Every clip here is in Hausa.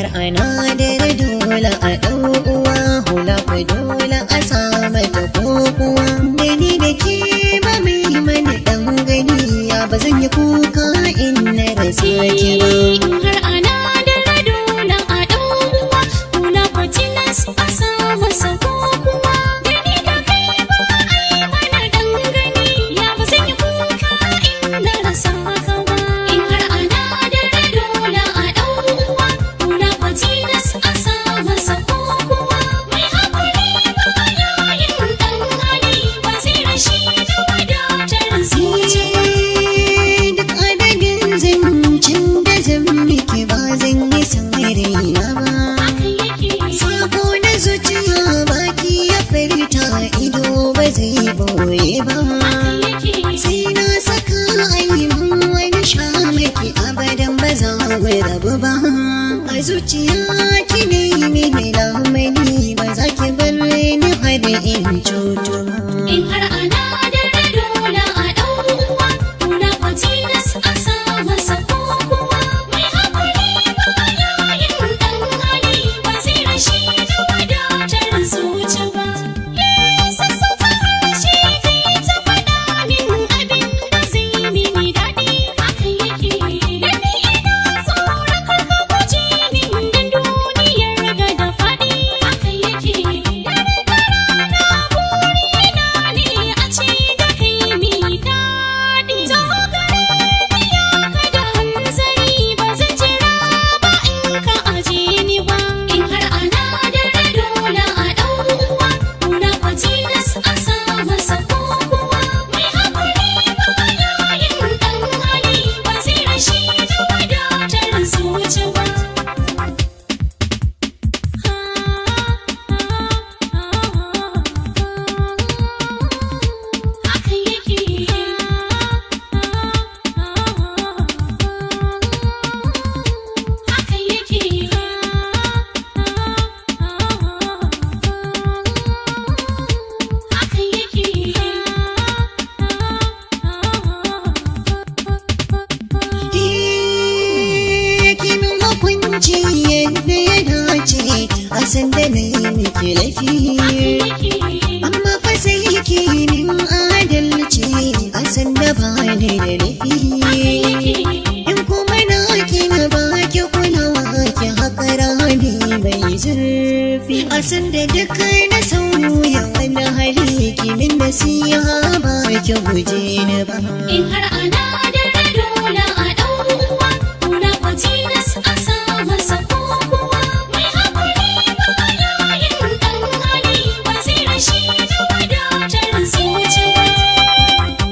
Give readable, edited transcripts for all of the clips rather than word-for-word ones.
har ana da dole a ɗau uwa hula ku dole a samu ta kokuwa da ni da ke ba mai mana ɗan gani ya ba zan yi kuka in na rasa ki ba. har ana da dole a ɗau uwa hula ku tilas a samu sa kokuwa da ni da kai ba ai mana ɗan gani ya ba zan yi kuka in na rasa ka ba. har ana da dole a ɗau uwa hula ku tilas a samu sa kokuwa mai haƙuri ba yayin ɗan hali ba zai rashi da wadatar zuci ba. Duk adadin zancen da zan miki ba zan yi samarina ba. Sako na zuciya baki ya furta ido ba zai boye ba. Sai na saka ainihin wani shamaki abadan ba za mu rabu ba. A zuciya ki ne mini lamani ba za ki bar ni har in cutu ba. har ana da dole a ɗau uwa hula ku tilas a samu sa kokuwa mai haƙuri ba yayin ɗan hali ba zai rashi da wadatar zuci ba. Sassauta harshe kai ta faɗa min abin da zai mini daɗi haka yake da ni ina tsoron karka guje min dan duniyar ga da faɗi haka yake na burina ne a ce da kai mi daɗi taho gare ni ya ka da hanzari ba zan jira ba in ka aje ni ba. har ana da dole a ɗau uwa hula ku tilas a samu sa kokuwa mai haƙuri ba yayin ɗan hali ba zai rashi da wadatar zuci ba. haka yake haka yake haka yake Kin hukunci yadda ya dace a sanda na yi miki laifi. Amma fa sai ki min adalci a sanda ba ni da laifi. In kuma na kina ba ki kulawa ki haka rami mai zurfi. A sanda duk na sauya wani hali ki min nasiha ba ki guje ni ba. har ana da dole a ɗau uwa hula ku tilas a samu sa kokuwa mai haƙuri ba yayin ɗan hali ba zai rashi da wadatar zuci ba.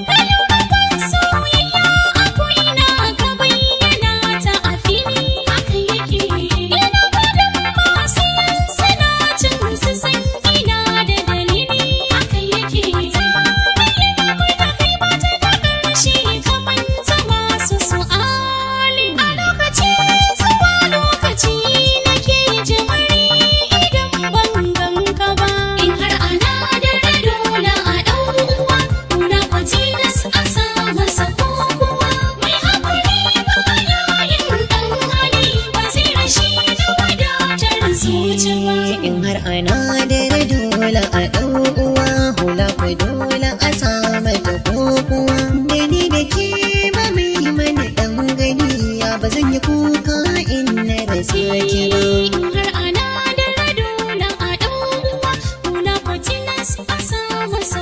Rayuwar soyayya a ko'ina ka bayyana ta a fili haka yake ina gudun masu yin sanacin su san ina da dalili haka yake da kai ba ta da ƙarshe kamar ta masu su'ali a lokaci zuwa lokaci nake jimari idan ban ganka ba. har ana da dole a ɗau uwa hula ku tilas a samu sa kokuwa mai haƙuri ba yayin ɗan hali ba zai rashi da wadatar zuci ba. In har ana da dole a ɗau uwa hula ku dole a samu ta kokuwa da ni da ke ba mai mana ɗan gani ya ba zan yi kuka in na rasa ki ba. har ana da dole a ɗau uwa hula ku tilas a samu sa